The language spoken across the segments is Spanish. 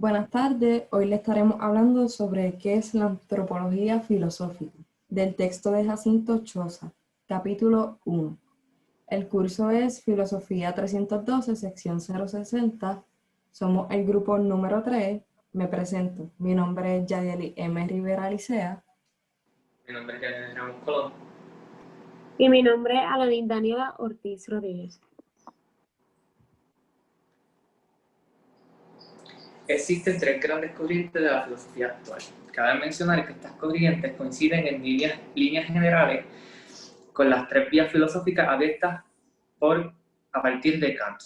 Buenas tardes, hoy le estaremos hablando sobre qué es la antropología filosófica, del texto de Jacinto Choza, capítulo 1. El curso es Filosofía 312, sección 060. Somos el grupo número 3. Me presento. Mi nombre es Yadieli M. Rivera Licea. Mi nombre es Yadieli Ramón Colón. Y mi nombre es Alanis Daniela Ortiz Rodríguez. Existen tres grandes corrientes de la filosofía actual. Cabe mencionar que estas corrientes coinciden en líneas generales con las tres vías filosóficas abiertas a partir de Kant.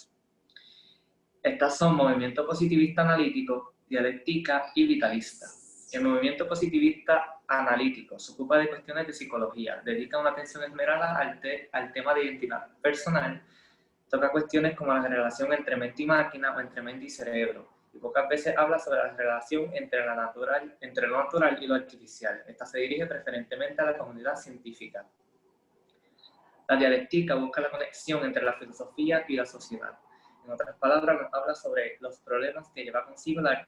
Estas son movimiento positivista analítico, dialéctica y vitalista. El movimiento positivista analítico se ocupa de cuestiones de psicología, dedica una atención esmerada al tema de identidad personal, toca cuestiones como la relación entre mente y máquina o entre mente y cerebro, y pocas veces habla sobre la relación entre lo natural y lo artificial. Esta se dirige preferentemente a la comunidad científica. La dialéctica busca la conexión entre la filosofía y la sociedad. En otras palabras, nos habla sobre los problemas que lleva consigo la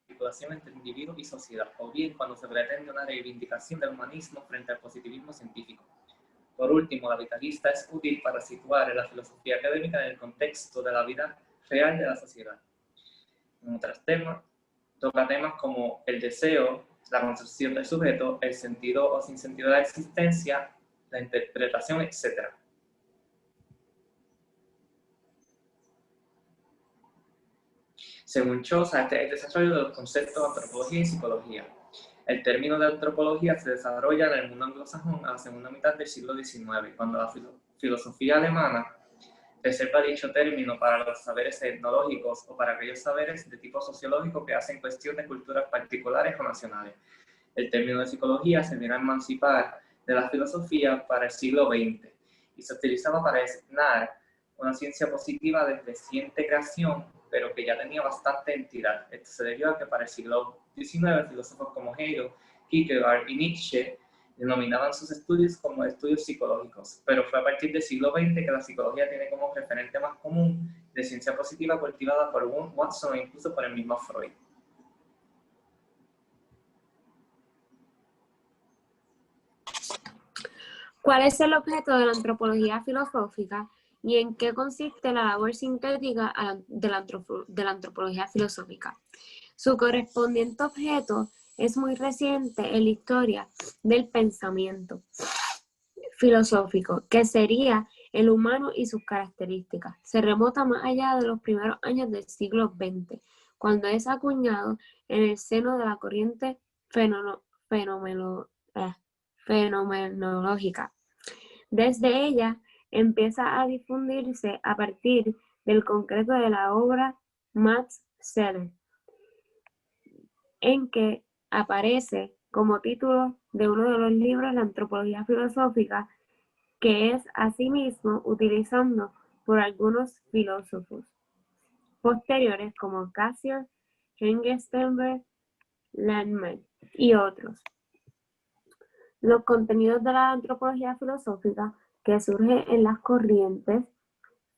articulación entre individuo y sociedad, o bien cuando se pretende una reivindicación del humanismo frente al positivismo científico. Por último, la vitalista es útil para situar la filosofía académica en el contexto de la vida real de la sociedad. En otros temas, toca temas como el deseo, la construcción del sujeto, el sentido o sinsentido de la existencia, la interpretación, etc. Según Choza, este es el desarrollo de los conceptos de antropología y psicología. El término de antropología se desarrolla en el mundo anglosajón a la segunda mitad del siglo XIX, cuando la filosofía alemana reserva dicho término para los saberes etnológicos o para aquellos saberes de tipo sociológico que hacen cuestión de culturas particulares o nacionales. El término de psicología se viene a emancipar de la filosofía para el siglo XX y se utilizaba para designar una ciencia positiva de reciente creación, pero que ya tenía bastante entidad. Esto se debió a que para el siglo XIX filósofos como Hegel, Kierkegaard y Nietzsche denominaban sus estudios como estudios psicológicos, pero fue a partir del siglo XX que la psicología tiene como referente más común de ciencia positiva cultivada por Watson e incluso por el mismo Freud. ¿Cuál es el objeto de la antropología filosófica y en qué consiste la labor sintética de la antropología filosófica? Su correspondiente objeto es muy reciente en la historia del pensamiento filosófico, que sería el humano y sus características. Se remota más allá de los primeros años del siglo XX, cuando es acuñado en el seno de la corriente fenomenológica. Desde ella empieza a difundirse a partir del concreto de la obra Max Scheler, en que aparece como título de uno de los libros La antropología filosófica, que es asimismo utilizado por algunos filósofos posteriores como Cassius, Hengenstenberg, Landman y otros. Los contenidos de la antropología filosófica que surgen en las corrientes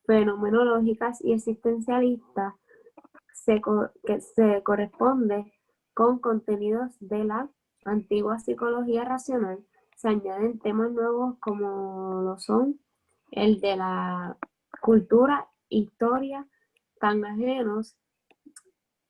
fenomenológicas y existencialistas que se corresponde con contenidos de la antigua psicología racional. Se añaden temas nuevos como lo son el de la cultura, historia, tan ajenos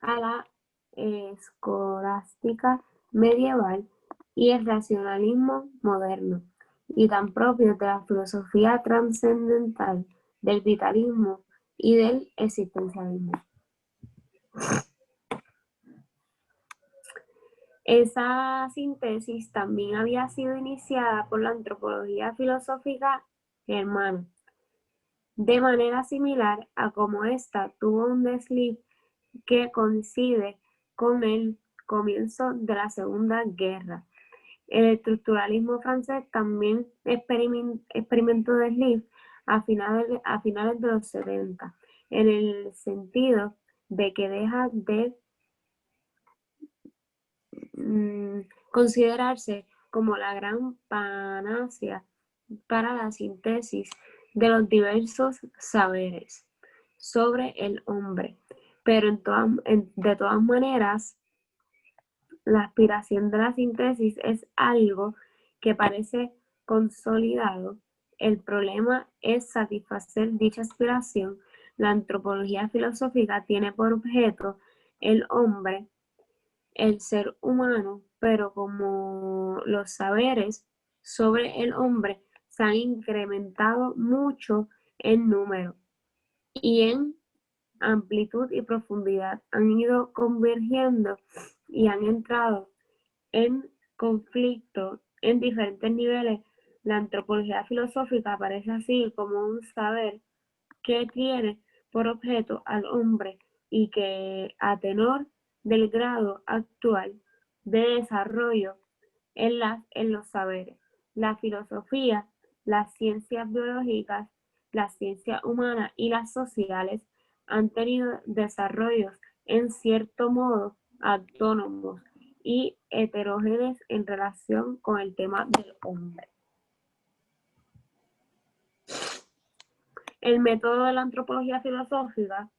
a la escolástica medieval y el racionalismo moderno, y tan propios de la filosofía trascendental, del vitalismo y del existencialismo. Esa síntesis también había sido iniciada por la antropología filosófica germana, de manera similar a como ésta tuvo un desliz que coincide con el comienzo de la Segunda Guerra. El estructuralismo francés también experimentó desliz a finales de los 70, en el sentido de que deja de considerarse como la gran panacea para la síntesis de los diversos saberes sobre el hombre, pero de todas maneras, la aspiración de la síntesis es algo que parece consolidado. El problema es satisfacer dicha aspiración. La antropología filosófica tiene por objeto el hombre, el ser humano, pero como los saberes sobre el hombre se han incrementado mucho en número y en amplitud y profundidad, han ido convergiendo y han entrado en conflicto en diferentes niveles. La antropología filosófica aparece así como un saber que tiene por objeto al hombre y que a tenor del grado actual de desarrollo en los saberes, la filosofía, las ciencias biológicas, las ciencias humanas y las sociales han tenido desarrollos en cierto modo autónomos y heterogéneos en relación con el tema del hombre. El método de la antropología filosófica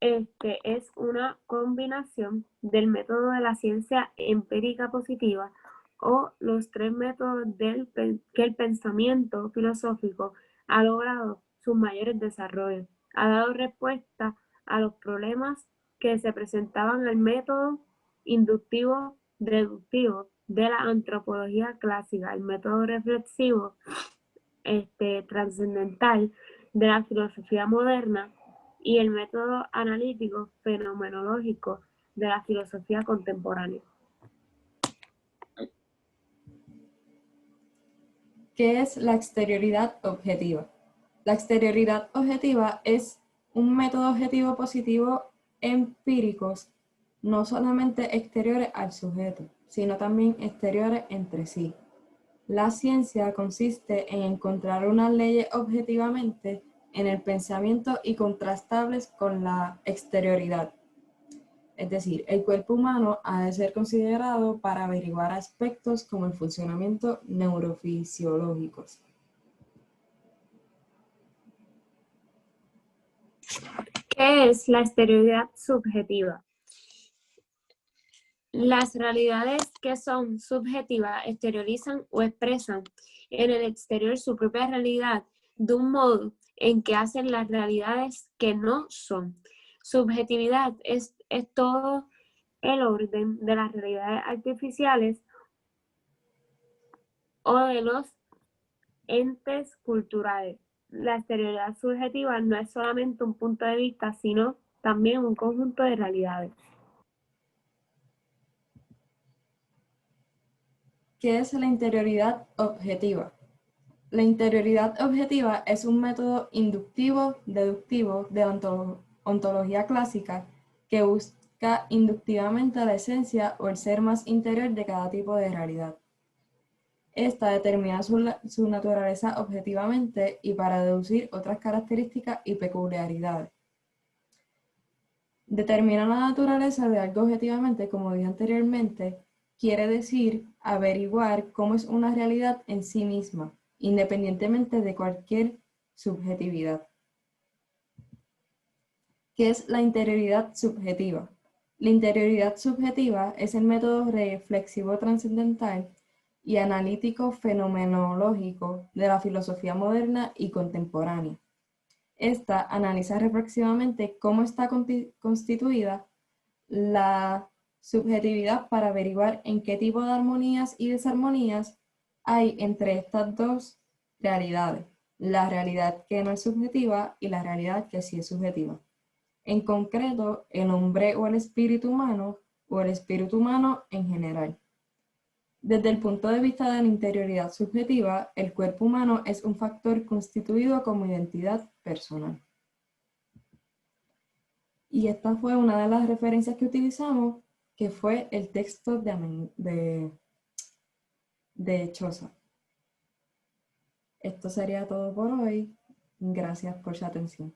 es una combinación del método de la ciencia empírica positiva o los tres métodos que el pensamiento filosófico ha logrado sus mayores desarrollos. Ha dado respuesta a los problemas que se presentaban al método inductivo-deductivo de la antropología clásica, el método reflexivo trascendental de la filosofía moderna y el método analítico fenomenológico de la filosofía contemporánea. ¿Qué es la exterioridad objetiva? La exterioridad objetiva es un método objetivo positivo empíricos, no solamente exteriores al sujeto, sino también exteriores entre sí. La ciencia consiste en encontrar unas leyes objetivamente en el pensamiento y contrastables con la exterioridad. Es decir, el cuerpo humano ha de ser considerado para averiguar aspectos como el funcionamiento neurofisiológicos. ¿Qué es la exterioridad subjetiva? Las realidades que son subjetivas exteriorizan o expresan en el exterior su propia realidad de un modo en que hacen las realidades que no son. Subjetividad es todo el orden de las realidades artificiales o de los entes culturales. La exterioridad subjetiva no es solamente un punto de vista, sino también un conjunto de realidades. ¿Qué es la interioridad objetiva? La interioridad objetiva es un método inductivo-deductivo de ontología clásica que busca inductivamente la esencia o el ser más interior de cada tipo de realidad. Esta determina su naturaleza objetivamente y para deducir otras características y peculiaridades. Determinar la naturaleza de algo objetivamente, como dije anteriormente, quiere decir averiguar cómo es una realidad en sí misma, independientemente de cualquier subjetividad. ¿Qué es la interioridad subjetiva? La interioridad subjetiva es el método reflexivo trascendental y analítico fenomenológico de la filosofía moderna y contemporánea. Esta analiza reflexivamente cómo está constituida la subjetividad para averiguar en qué tipo de armonías y desarmonías hay entre estas dos realidades, la realidad que no es subjetiva y la realidad que sí es subjetiva. En concreto, el hombre o el espíritu humano en general. Desde el punto de vista de la interioridad subjetiva, el cuerpo humano es un factor constituido como identidad personal. Y esta fue una de las referencias que utilizamos, que fue el texto de Chozas. Esto sería todo por hoy. Gracias por su atención.